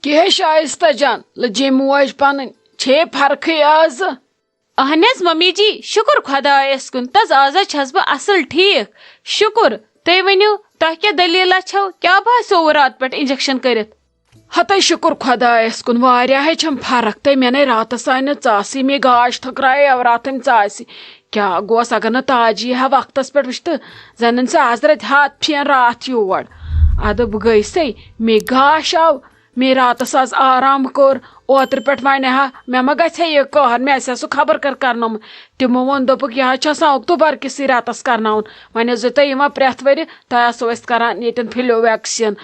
کہ شائستہ جان لجے موج پن چھ فرقی آز اہن حظ ممی جی شکر خدایس کن تز آز چھس بہ اصل ٹھیک شکر تُہۍ ؤنِو تۄہہِ کیٛاہ دٔلیٖلا چھو کیٛاہ باسیووٕ راتہٕ پٮ۪ٹھ انجیکشن کٔرِتھ ہتے شکر خدایس کن واریاہ چھم فرق تے مے نے راتس آئی نہ ژاسٕے مے گاش تھکرائے راتم ژاسہِ کیا گوس اگر نہ تاج یی ہا وقتس پٮ۪ٹھ وٕچھ تہٕ زن سے آز رتہِ ہتھ پھین رات یور ادٕ بہٕ گٔیسے مے گاش آو مے راتس آز آرام کوٚر اوترٕ پٮ۪ٹھ ونے ہا مے ما گژھِ ہے یہ کہر مے آسہِ ہا سُہ خبر کر کرنومُت تِمو ووٚن دوٚپُکھ یہِ حظ چھُ آسان اکتوبر کِسٕے رٮ۪تس کرناوُن وۄنۍ ٲسۍزیو تُہۍ یِوان پرٛٮ۪تھ ؤرِ تۄہہِ آسو أسۍ کران ییٚتٮ۪ن فِلیو ویکسیٖن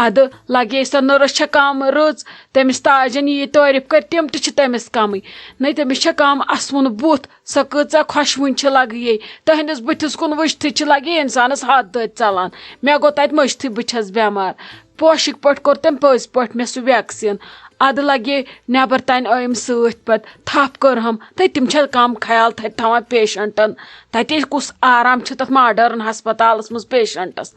ادٕ لگے سۄ نٔرٕس چھےٚ کم رٕژ تٔمِس تاجن یی تعٲریف کر تِم تہِ چھِ تٔمِس کمٕے نٔے تٔمِس چھےٚ کم اسوُن بُتھ سۄ کۭژاہ خۄشوٕنۍ چھِ لگے تہنٛدِس بٕتھِس کُن وٕچھتھٕے چھِ لگے انسانس ہتھ دٔدۍ ژلان مےٚ گوٚو تتہِ مٔشتھٕے بہٕ چھس بٮ۪مار پوشِک پٲٹھۍ کوٚر تٔمۍ پٔزۍ پٲٹھۍ مےٚ سُہ ویکسیٖن ادٕ لگے نٮ۪بر تانۍ ٲیِم سۭتۍ پتہٕ تھپھ کٔرہم تہٕ تِم چھےٚ کم خیال تھدِ تھاوان پیشنٹن تتے کُس آرام چھُ تتھ ماڈٲرن ہسپتالس منٛز پیشنٹس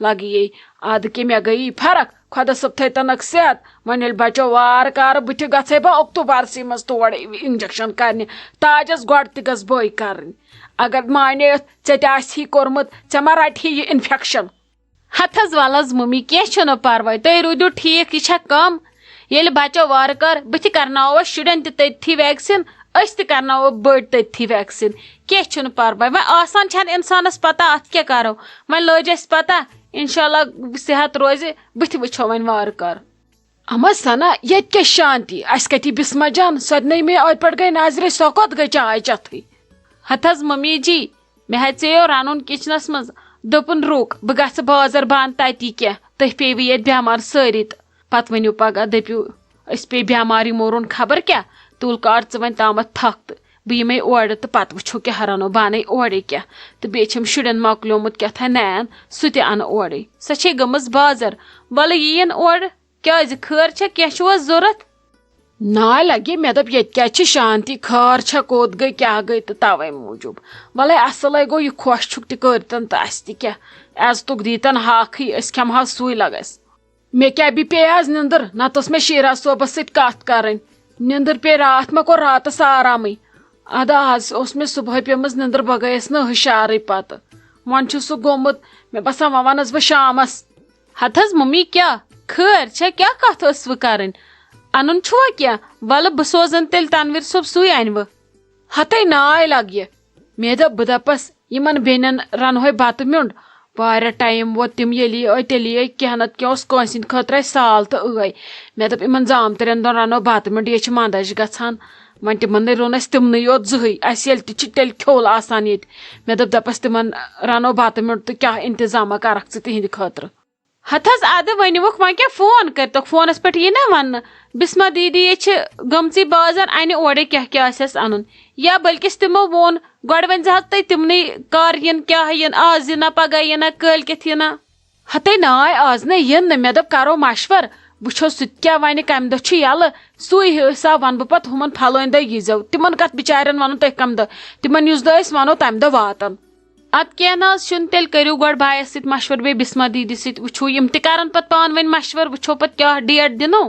لگے ادٕ کہِ مےٚ گٔیی فرق خۄدا صٲب تھٲیتنکھ صحت وۄنۍ ییٚلہِ بچو وارٕ کارٕ بہٕ تہِ گژھے بہٕ اکتوبرسٕے منٛز تور انجیکشن کرنہِ تاجس گۄڈٕ تہِ گژھ بٲے کرٕنۍ اگر مانیتھ ژےٚ تہِ آسی کوٚرمُت ژےٚ ما رٹہِ یہِ انفیکشن ہتھ حظ ول حظ ممی کینٛہہ چھُنہٕ پرواے تُہۍ روٗدِو ٹھیٖک یہِ چھا کم ییٚلہِ بچو وارٕ کارٕ بہٕ تہِ کرناوو شُرٮ۪ن تہِ تٔتھی ویکسیٖن أسۍ تہِ کرناوو بٔڑۍ تٔتھی ویکسیٖن کینٛہہ چھُنہٕ پرواے وۄنۍ آسان چھنہٕ انسانس پتہ اتھ کیٛاہ کرو وۄنۍ لٔج اسہِ پتہ انشاءاللہ صحت روزِ بٕتھِ وٕچھو وۄنۍ وارٕ کارٕ اما سنا ییٚتہِ کیٛاہ شانتی اسہِ کتی بسما جان سۄ نٔے مےٚ اتہِ پٮ۪ٹھ گٔے نظرِ سۄ کوٚت گٔے چاے چتھٕے ہتھ حظ ممی جی مےٚ ہیژیو رنُن کچنس منٛز دوٚپُن رُک بہٕ گژھٕ بازر بنٛد تتی کینٛہہ تُہۍ پیٚیوٕ ییٚتہِ بٮ۪مار سٲری تہٕ پتہٕ ؤنِو پگاہ دٔپِو أسۍ پیٚیہِ بٮ۪مار یِمو روٚن خبر کیٛاہ تُل کاڈ ژٕ وۄنۍ تامتھ تھکھ تہٕ بہٕ یِمے اورٕ تہٕ پتہٕ وٕچھو کیٛاہ رنو بہٕ انَے اورے کینٛہہ تہٕ بیٚیہِ چھم شُرٮ۪ن مۄکلیومُت کیٛاتھانۍ نین سُہ تہِ انہٕ اورے سۄ چھے گٔمٕژ بازر وَلہٕ یِیِن اورٕ کیٛازِ خٲر چھا کینٛہہ چھُوا ضوٚرتھ نا لگے مےٚ دوٚپ ییٚتہِ کیٛازِ چھِ شانتی خٲر چھےٚ کوٚت گٔے کیٛاہ گٔے تہٕ تَوے موٗجوٗب وَلے اصلے گوٚو یہِ خۄش چھُکھ تہِ کٔرتن تہٕ اسہِ تہِ کیٛاہ عزتُک دیٖتن ہاکھٕے أسۍ کھٮ۪مہو سُے لگس مےٚ کیٛاہ بہِ پیٚیہِ آز نِندٕر نتہٕ ٲس مےٚ شیراز صٲبس سۭتۍ کتھ کرٕنۍ نِندٕر پیٚیہِ راتھ مےٚ کوٚر راتس آرامٕے ادٕ آز اوس مےٚ صبحٲے پیٚمٕژ نِندٕر بہٕ گٔیس نہٕ ہُشارٕے پتہٕ وۄنۍ چھُ سُہ گوٚمُت مےٚ باسان وۄنۍ ونس بہٕ شامس ہتھ حظ ممی کیٛاہ خٲر چھا کیٛاہ کتھ ٲسوٕ کرٕنۍ انُن چھُوا کینٛہہ وَلہٕ بہٕ سوزن تیٚلہِ تنویر صٲب سُے انوٕ ہتے ناے لگہِ مےٚ دوٚپ بہٕ دپس یِمن بیٚنٮ۪ن رنہوے بتہٕ میوٚنڈ واریاہ ٹایم ووت تِم ییٚلہِ ٲے تیٚلی ٲے کینٛہہ نتہٕ کینٛہہ اوس کٲنٛسہِ ہِنٛدِ خٲطرٕ اسہِ سال تہٕ ٲے مےٚ دوٚپ یِمن زامترٮ۪ن دۄہن رنو بتہٕ میوٚنڈ یے چھِ منٛدچھ گژھان وۄنۍ تِمن نَے روٚن اسہِ تِمنٕے یوت زٕہٕے اسہِ ییٚلہِ تہِ چھِ تیٚلہِ کھیوٚل آسان ییٚتہِ مےٚ دوٚپ دپس تِمن رنو بتہٕ میوٚنڈ تہٕ کیٛاہ انتظامہ کرکھ ژٕ تِہنٛدِ خٲطرٕ ہتھ حظ ادٕ ؤنِوُکھ وۄنۍ کیٛاہ فون کٔرتوکھ فونس پٮ۪ٹھ یی نا وننہٕ بسما دیدی یے چھِ گٔمژٕے بازر انہِ اورے کیٛاہ کیٛاہ آسٮ۪س انُن یا بٔلکِس تِمو ووٚن گۄڈٕ ؤنۍ حظ تُہۍ تِمنٕے کر یِن کیٛاہ یِن آز یِنا پگاہ یِنا کٲلۍکٮ۪تھ یِنا ہتے ناے آز نَے یِن نہٕ مےٚ دوٚپ کرو مشور وٕچھو سُہ تہِ کیٛاہ وَنہِ کمہِ دۄہ چھُ یلہٕ سُے حساب ونہٕ بہٕ پتہٕ ہُمن پھلٲنۍ دۄہ ییٖزیو تِمن کتھ بِچارٮ۪ن ونو تُہۍ کمہِ دۄہ تِمن یُس دۄہ أسۍ ونو تمہِ دۄہ واتن ادٕ کینٛہہ نہ حظ چھُنہٕ تیٚلہِ کٔرِو گۄڈٕ بایس سۭتۍ مشور بیٚیہِ بسما دیدی سۭتۍ وٕچھو یِم تہِ کرن پتہٕ پانہٕ ؤنۍ مشور وٕچھو پتہٕ کیٛاہ ڈیٹ دِنو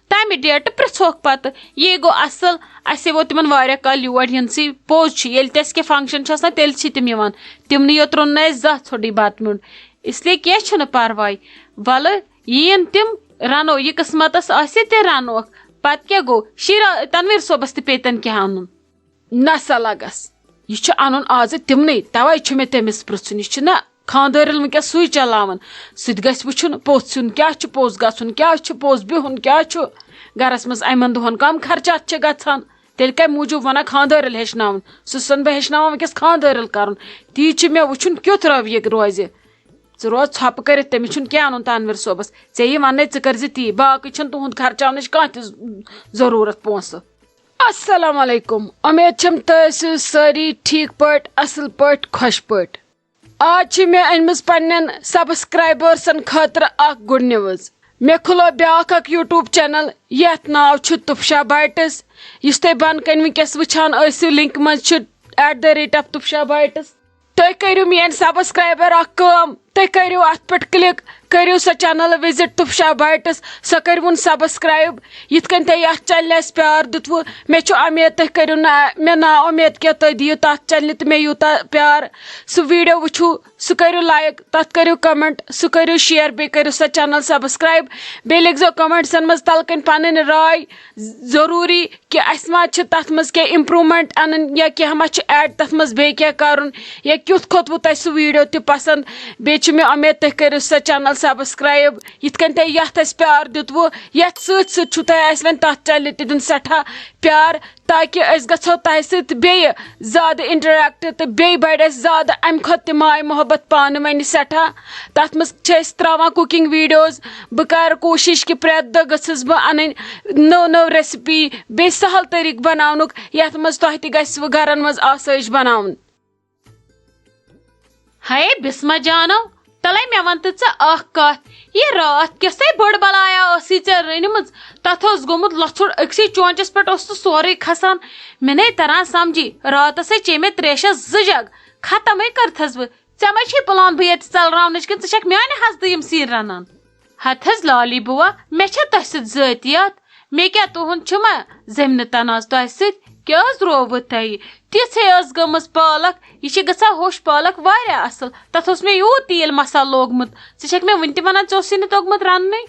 تمہِ ڈیٹہٕ پرژھوکھ پتہٕ یے گوٚو اصل اسے ووت تِمن واریاہ کال یور یِنسٕے پوٚز چھُ ییٚلہِ تہِ اسہِ کینٛہہ فنکشن چھُ آسان تیٚلہِ چھِ تِم یِوان تِمنٕے یوت روٚن نہٕ اسہِ زانٛہہ ژھوٚٹٕے بتہٕ میوٚنڈ اسلیے کینٛہہ چھُنہٕ پرواے وَلہٕ یِیِن تِم رنو یہِ قٕسمتس آسہِ تہِ رنوکھ پتہٕ کیٛاہ گوٚو تنویر صٲبس تہِ پیٚتن کینٛہہ انُن نہ سا لگس یہ چھُ انُن آزٕ تِمنٕے توے چھُ مےٚ تٔمِس پرژھُن یہِ چھُ نہ خاندٲرِل وٕنکیٚس سُے چلاوان سُہ تہِ گژھِ وٕچھُن پوٚژھ سیُن کیٛاہ چھُ پوٚز گژھُن کیٛاہ چھُ پوٚز بِہُن کیٛاہ چھُ گرس منٛز اَمن دۄہن کم خرچات چھِ گژھان تیٚلہِ کمہِ موٗجوٗب ونان خاندٲرِل ہیٚچھناوُن سُہ چھُسن بہٕ ہیٚچھناوان وٕنکیٚس خاندٲرِل کرُن تی چھُ مےٚ وٕچھُن کیُتھ رویہِ روزِ ژٕ روز ژھۄپہٕ کٔرِتھ تٔمِس چھُنہٕ کینٛہہ انُن تنویر صٲبس ژےٚ یی وننے ژٕ کٔرزِ تی باقٕے چھُنہٕ تُہُنٛد خرچاونٕچ کانٛہہ تہِ ضروٗرت پونٛسہٕ السلام علیکم امید چھم تُہۍ ٲسِو سٲری ٹھیٖک پٲٹھۍ اصل پٲٹھۍ خۄش پٲٹھۍ آز چھِ مےٚ أنمٕژ پننٮ۪ن سبسکرایبٲرسن خٲطرٕ اکھ گُڈ نِوٕز مےٚ کھُلو بیاکھ اکھ یوٗٹیوٗب چینل یتھ ناو چھُ تُفشا بایٹس یُس تُہۍ بۄنہٕ کنہِ وٕنکیٚس وٕچھان ٲسِو لِنک منٛز چھُ @تُفشا بایٹس تُہۍ کٔرِو میٲنۍ سبسکرایبر اکھ کٲم تُہۍ کٔرِو اَتھ پٮ۪ٹھ کِلِک کٔرِو سۄ چینل وِزِٹ تُفشا بایٹس سۄ کٔرۍوُن سبسکرایب یِتھ کٔنۍ تۄہہِ یتھ چنلہِ اَسہِ پیار دیُتوٕ مےٚ چھُ امید تُہۍ کٔرِو نہٕ مےٚ نا اُمید کینٛہہ تُہۍ دِیِو تتھ چنلہِ تہِ مےٚ یوٗتاہ پیار سُہ ویٖڈیو وٕچھِو سُہ کٔرِو لایک تتھ کٔرِو کمنٹ سُہ کٔرِو شِیر بیٚیہِ کٔرِو سۄ چنل سبسکرایب بیٚیہِ لیکھزیو کمنٹسن منٛز تلہٕ کٔنۍ پنٕنۍ راے ضروٗری کہِ اَسہِ ما چھِ تتھ منٛز کینٛہہ امپروٗمنٹ انٕنۍ یا کینٛہہ ما چھُ ایڈ تتھ منٛز بیٚیہِ کینٛہہ کرُن یا کیُتھ کھوٚتوٕ تۄہہِ سُہ ویٖڈیو تہِ پسنٛد بیٚیہِ چھِ مےٚ اُمید تُہۍ کٔرِو سۄ چنل سبسکرایب یِتھ کٔنۍ تۄہہِ یتھ اَسہِ پیار دیُتوٕ یتھ سۭتۍ سۭتۍ چھُو تۄہہِ اَسہِ وۄنۍ تتھ چنلہِ تہِ دیُن سٮ۪ٹھاہ پیار تاکہِ أسۍ گژھو تۄہہِ سۭتۍ بیٚیہِ زیادٕ انٹریکٹ تہٕ بیٚیہِ بڑِ اَسہِ زیادٕ امہِ کھۄتہٕ تہِ ماے محبت پانہٕ ؤنۍ سٮ۪ٹھاہ تتھ منٛز چھِ أسۍ تراوان کُکِنگ ویٖڈیوز بہٕ کرٕ کوٗشش کہِ پرٮ۪تھ دۄہ گٔژھٕس بہٕ انٕنۍ نٔو نٔو ریسِپی بیٚیہِ سہل طٔریٖقہٕ بناونُک یتھ منٛز تۄہہِ تہِ گژھوٕ گرن منٛز آسٲیِش بناوُن. ہے بسما جانو تلے مےٚ ون تہٕ ژٕ اکھ کتھ یہِ راتھ کِژھے بٔڑ بلایا ٲسٕے ژےٚ رٔنمٕژ تتھ اوس گوٚمُت لۄژُر أکسٕے چونچس پٮ۪ٹھ اوس سُہ سورُے کھسان مےٚ نے تران سمجھی راتسے چے مےٚ تریشس 2 جگ ختمے کٔرتھس بہٕ ژےٚ ما چھے پلان بہٕ ییٚتہِ ژلراونٕچ کِنہٕ ژٕ چھکھ میانہِ حسدٕ یِم سِنۍ رنان ہتھ حظ لالی بُوا مےٚ چھےٚ تۄہہِ سۭتۍ ذٲتیات مےٚ کیٛاہ تُہُنٛد چھُ ما زمینہِ تناز تۄہہِ سۭتۍ کیٛاہ حظ رووٕ تۄہہِ تِژھے ٲس گٔمٕژ پالک یہِ چھِ گژھان ہوٚش پالک واریاہ اصل تتھ اوس مےٚ یوٗت تیٖل مسالہٕ لوگمُت ژٕ چھکھ مےٚ وُنہِ تہِ ونان ژےٚ اوسُے نہٕ توٚگمُت رننُے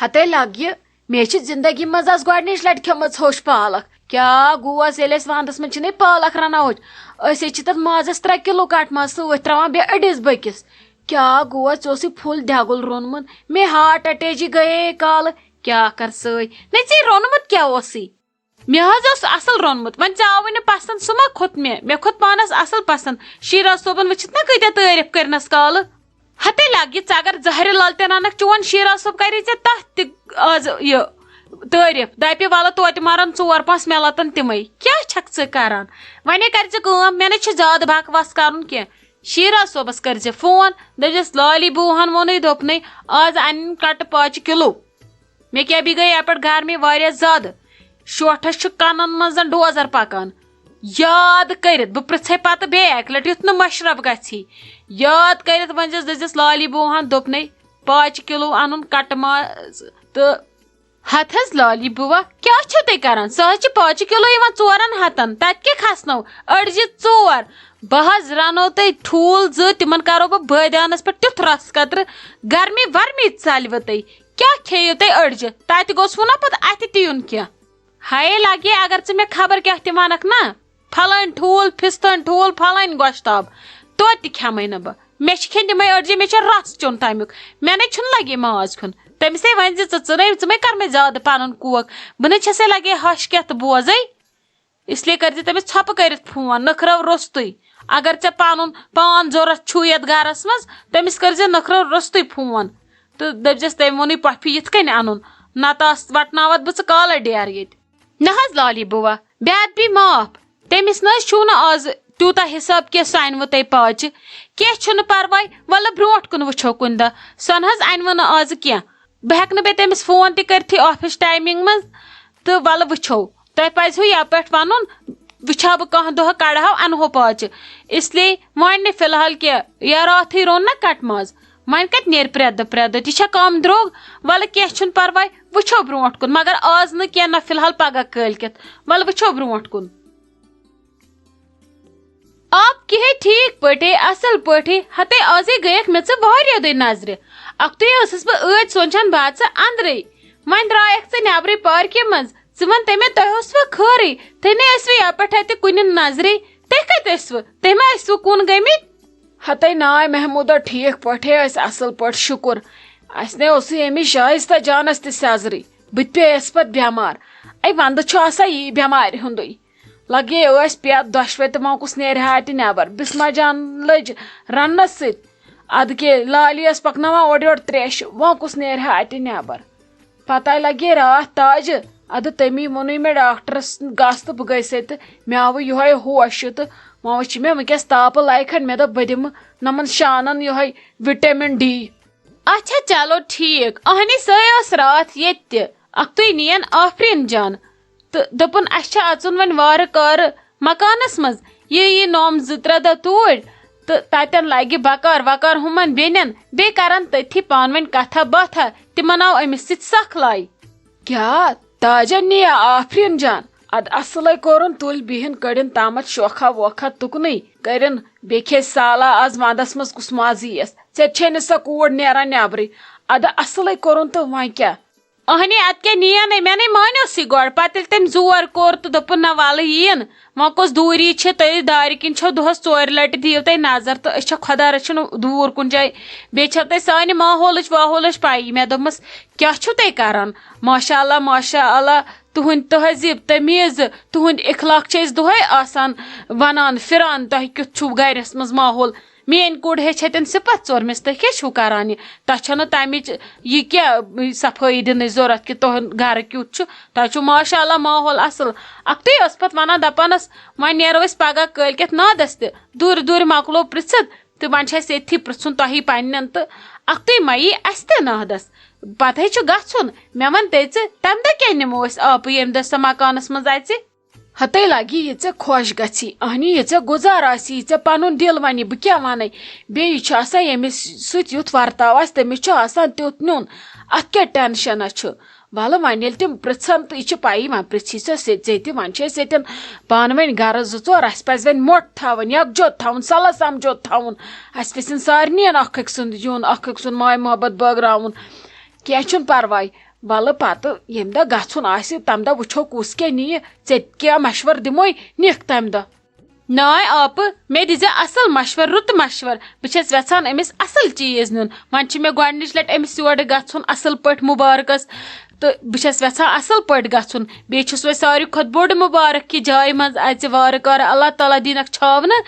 ہتے لگ یہِ مےٚ چھِ زندگی منٛز آز گۄڈنِچ لٹہِ کھیٚمٕژ ہوٚش پالک کیٛاہ گوس ییٚلہِ أسۍ ونٛدس منٛز چھِنَے پالک رنان ہوٚچ أسۍ چھِ تتھ مازس 3 کِلوٗ کٹہٕ ماز سۭتۍ تراوان بیٚیہِ أڈِس بٔکِس کیٛاہ گوس ژےٚ اوسُے فُل دٮ۪گُل روٚنمُت مےٚ ہارٹ اٹیچی گٔیے کالہٕ کیٛاہ کر سٲے نے ژےٚ روٚنمُت کیٛاہ اوسُے مےٚ حظ اوس اصل روٚنمُت وۄنۍ ژےٚ آوٕے نہٕ پسنٛد سُہ ما کھوٚت مےٚ کھوٚت پانس اصل پسنٛد شیراز صٲبن وٕچھِتھ نا کۭتیاہ تعریف کٔرنس کالہٕ ہتے لگ یہِ ژٕ اگر زہرِ لل تہِ رنکھ چون شیراز صٲب کری ژےٚ تتھ تہِ آز یہِ تعریف دپہِ ولہٕ توتہِ مارن 4-5 مےٚ لتن تِمے کیٛاہ چھکھ ژٕ کران وۄنۍ کر ژٕ کٲم مےٚ نَے چھُ زیادٕ بکواس کرُن کینٛہہ شیراز صٲبس کٔرۍ زِ فون دٔپزِس لالی بوٗہن ووٚنُے دوٚپنٕے آز انٕنۍ کٹہٕ پاچہِ کِلوٗ مےٚ کیٛاہ بیٚیہِ گٔے یپٲرۍ گرمی واریاہ زیادٕ شوٹھس چھُ کنن منٛز ڈوزر پکان یاد کٔرِتھ بہٕ پرژھے پتہٕ بیٚیہِ اکہِ لٹہِ یُتھ نہٕ مشرف گژھی یاد کٔرِتھ ؤنزِس دٔپزِس لالی بوٗہن دوٚپنَے پاچہِ کِلوٗ انُن کٹہٕ ماز تہٕ ہتھ حظ لالی بُوا کیٛاہ چھِو تُہۍ کران سُہ حظ چھِ پاچہِ کِلوٗ یِوان 4 ہتن تتہِ کیٛاہ کھسنو أڈجہِ 4 بہٕ حظ رنو تۄہہِ ٹھوٗل 2 تِمن کرو بہٕ بٲدیانس پٮ۪ٹھ تیُتھ رس قطرٕ گرمی ورمی ژلوٕ تُہۍ کیٛاہ کھیٚیِو تُہۍ أڈجہِ تتہِ گوٚژھوٕ نا پتہٕ اتھِ تہِ یُن کینٛہہ ہاے لگے اگر ژٕ مےٚ خبر کیٛاہ تہِ ونکھ نا پھلٲنۍ ٹھوٗل فِستٲنۍ ٹھوٗل پھلٲنۍ گۄشتاب توتہِ تہِ کھٮ۪مے نہٕ بہٕ مےٚ چھِ کھٮ۪نۍ تِمے أڈجہِ مےٚ چھُ رس چیوٚن تمیُک مےٚ نَے چھُنہٕ لگے ماز کھیوٚن تٔمِسے ونہِ زِ ژٕ مے کر مےٚ زیادٕ پنُن کوک بہٕ نَے چھسے لگے ہش کیٛاہ تہٕ بوزے اسلیے کٔرزِ تٔمِس ژھۄپہٕ کٔرِتھ فون نٔکھرو روٚستُے اگر ژےٚ پنُن پان ضوٚرتھ چھُ یتھ گرس منٛز تٔمِس کٔرزِ نٔکھرو روٚستُے فون تہٕ دٔپزِس تٔمۍ ووٚنُے پۄپھِ یِتھ کٔنۍ انُن نتہٕ وٹناوتھ بہٕ ژٕ کالر ڈیر ییٚتہِ نہ حظ لالی بُوا بیادبی معاف تٔمِس نہ حظ چھُو نہٕ آز تیوٗتاہ حساب کینٛہہ سُہ انوٕ تۄہہِ پاچہِ کینٛہہ چھُنہٕ پرواے ولہٕ برونٛٹھ کُن وٕچھو کُنہِ دۄہ سۄ نہ حظ انوٕ نہٕ آز کینٛہہ بہٕ ہٮ۪کہٕ نہٕ بیٚیہِ تٔمِس فون تہِ کٔرتھٕے آفِس ٹایمِنگ منٛز تہٕ ولہٕ وٕچھو تۄہہِ پزِہو یپٲٹھۍ ونُن وٕچھا بہٕ کانٛہہ دۄہ کڑہو انہو پاچہِ اسلیے وۄنۍ نہٕ فلحال کینٛہہ یا راتھٕے روٚن نا کٹہٕ ماز وۄنۍ کتہِ نیرِ پرٮ۪تھ دۄہ تہِ چھا کم درٛوگ ولہٕ کینٛہہ چھُنہٕ پرواے وٕچھو برونٛٹھ کُن مگر آز نہٕ کینٛہہ نہ فلحال پگہہ کٲلۍکٮ۪تھ ولہٕ وٕچھو برونٛٹھ کُن آپ کی ہے ٹھیٖک پٲٹھۍ اصل پٲٹھۍ ہتے آزے گٔیکھ مےٚ ژٕ واریاہ دۄہہِ نظرِ اکھتُے ٲسٕس بہٕ ٲدۍ سونچان بہٕ اژٕ انٛدرٕے وۄنۍ درٛایکھ ژٕ نٮ۪برٕے پارکہِ منٛز ژٕ ون تٔمۍ تۄہہِ اوسوٕ خٲرٕے تُہۍ نے ٲسوٕ یپٲٹھۍ اتہِ کُنہِ نظرے تُہۍ کتہِ ٲسوٕ تُہۍ ما ٲسوٕ کُن گٔمٕتۍ ہتے ناے محموٗدا ٹھیٖک پٲٹھۍ ٲسۍ اصل پٲٹھۍ شُکُر اسہِ نے اوسُے أمِس شائستہ جانس تہِ سیزرٕے بہٕ تہِ پییَس پتہٕ بٮ۪مار اے ونٛدٕ چھُ آسان یی بٮ۪مارِ ہُنٛدُے لگے ٲسۍ پٮ۪تھ دۄشوے تہٕ وۄنۍ کُس نیرِ ہا اتہِ نٮ۪بر بسما جان لٔج رننس سۭتۍ ادٕ کے لالی ٲس پکناوان اورٕ یورٕ تریشہِ وۄنۍ کُس نیرِ ہا اتہِ نٮ۪بر پتہٕ لگے راتھ تاجہِ ادٕ تٔمی ووٚنُے مےٚ ڈاکٹرس گژھ تہٕ بہٕ گٔیے تہٕ مےٚ آوٕ یِہوے ہوش تہٕ وۄنۍ وٕچھ مےٚ وٕنکیٚس تاپہٕ لایکھن مےٚ دوٚپ بہٕ دِمہٕ نمن شانن یِہوے وِٹامِن ڈی اچھا چلو ٹھیٖک اہنی سۄے ٲس راتھ ییٚتہِ تہِ اکھتُے نِین آفریٖن جان تہٕ دوٚپُن اسہِ چھُ اژُن وۄنۍ وارٕ کارٕ مکانس منٛز یہِ نوم 2-3 دۄہ توٗرۍ تو تتن لگہ بکار وکار ہمن بینن بی کرن تتھی پان ون کتھا باتھا تمن آو امس سۭتۍ سخ لاے. کیا تاجن نیا آفرین جان اد اصل کورن تل بہن کڑن تامت شوکھا ووکھا تکنی کرن بیکھے سالا آز وندس مز کس مزی یس ژے نہ سا کوڑ نیران نیبرے اد اصل کورن تو وۄنۍ کیا. اہنی ات کیا نیا نی مے مانوسی گۄڈٕ پتہٕ ییٚلہِ تٔمۍ زور کوٚر تہٕ دوٚپُن نہ وَلہٕ یِن وۄنۍ کۄس دوٗری چھِ تُہۍ دارِ کِنۍ چھو دۄہس 4 لٹہِ دِیِو تُہۍ نظر تہٕ أسۍ چھا خۄدا رٔچھِن دوٗر کُنہِ جایہِ بیٚیہِ چھو تۄہہِ سانہِ ماحولٕچ واحولٕچ پایی. مےٚ دوٚپمَس کیٛاہ چھُو تُہۍ کران ماشاء اللہ تُہُنٛد تہذیٖب تمیٖز تُہُنٛد اخلاق چھِ أسۍ دۄہے آسان وَنان پھِران تۄہہِ کیُتھ چھُو گرس منٛز ماحول. میٲنۍ کوٗر ہیٚچھ اتٮ۪ن صِفت ژورمِس تُہۍ کیٛاہ چھُو کران یہِ تۄہہِ چھو نہٕ تمِچ یہِ کیٛاہ صفٲیی دِنٕچ ضوٚرتھ کہِ تُہُنٛد گرٕ کیُتھ چھُ تۄہہِ چھُو ماشاء اللہ ماحول اصل. اکھتُے ٲس پتہٕ ونان دپانس وۄنۍ نیرو أسۍ پگہہ کٲلکٮ۪تھ نادس تہِ دوٗرِ مۄکلو پرژھِتھ تہٕ وۄنۍ چھِ اسہِ ییٚتھی پرژھُن تۄہی پننٮ۪ن تہٕ اکھتُے ما یی اسہِ تہِ نادس پتہٕ ہے چھُ گژھُن. مےٚ ون دٔژِ تمہِ دۄہ کیٛاہ نِمو أسۍ آپہٕ ییٚمہِ دۄہ سۄ مکانس منٛز اژِ. ہتے لگی یہ ژے خۄش گژھی اہنی یہ ژے گزار آسی یہ ژے پنن دل ونی بہ کیا ونے بیٚیہِ چھُ آسان ییٚمِس سۭتۍ یُتھ ورتاو آسہِ تٔمِس چھُ آسان تیُتھ نیُن اتھ کیٛاہ ٹینشن چھُ. ولہٕ وۄنۍ ییٚلہِ تِم پرژھن تہٕ یہِ چھِ پایی وۄنۍ پرژھی سۄ ژے تہِ وۄنۍ چھِ أسۍ ییٚتٮ۪ن پانہٕ ؤنۍ گرٕ 2-4 اسہِ پزِ وۄنۍ موٚٹھ تھاوٕنۍ یکجوت تھاوُن صلح سمجوت تھاوُن اسہِ پزن سارنٕین اکھ أکۍ سُنٛد یُن اکھ أکۍ سُنٛد ماے محبت بٲگراوُن کینٛہہ چھُنہٕ پرواے. ولہٕ پتہٕ ییٚمہِ دۄہ گژھُن آسہِ تمہِ دۄہ وٕچھو کُس کیٛاہ نِیہِ ژےٚ کیٛاہ مشور دِموے نِکھ تمہِ دۄہ. ناے آپہٕ مےٚ دِزِ اصل مشور رُت مشور بہٕ چھس یژھان أمِس اصل چیٖز نیُن. وۄنۍ چھُ مےٚ گۄڈنِچ لٹہِ أمِس یورٕ گژھُن اصل پٲٹھۍ مُبارکس تہٕ بہٕ چھس یژھان اصل پٲٹھۍ گژھُن. بیٚیہِ چھُس وۄنۍ ساروی کھۄتہٕ بوٚڑ مُبارک کہِ جایہِ منٛز اژِ وارٕ کارٕ اللہ تعالیٰ دِنکھ چھاونہٕ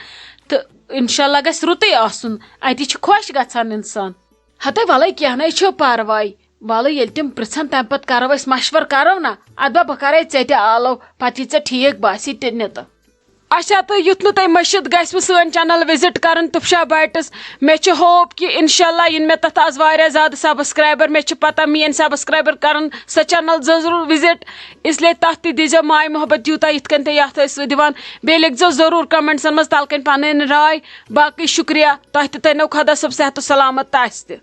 تہٕ انشاء اللہ گژھِ رُتُے آسُن اتی چھُ خۄش گژھان انسان. ہتے ولے کینٛہہ نَے چھُ پرواے ولہٕ ییٚلہِ تِم پرژھن تمہِ پتہٕ کرو أسۍ مشور کرو نا ادبا بہٕ کرے ژےٚ تہِ آلو پتہٕ یہِ ژےٚ ٹھیٖک باسی تہِ نہِ تہٕ. اچھا تہٕ یُتھ نہٕ تۄہہِ مٔشِد گژھِوٕ سٲنۍ چینل وِزٹ کرن تُفشا بایٹس مےٚ چھُ ہوپ کہِ انشاء اللہ یِن مےٚ تتھ آز واریاہ زیادٕ سبسکرایبر مےٚ چھِ پتہ میٲنۍ سبسکرایبر کرن سۄ چینل ضروٗر وِزٹ اسلیے تتھ تہِ دیٖزیو ماے محبت تیوٗتاہ یِتھ کٔنۍ تُہۍ یتھ ٲسوٕ دِوان بیٚیہِ لیکھزیو ضروٗر کمنٹسن منٛز تل کٔنۍ پنٕنۍ راے. باقٕے شُکریہ تۄہہِ تہِ تھٲینو خۄدا صٲب صحت و سلامت تہٕ اسہِ تہِ.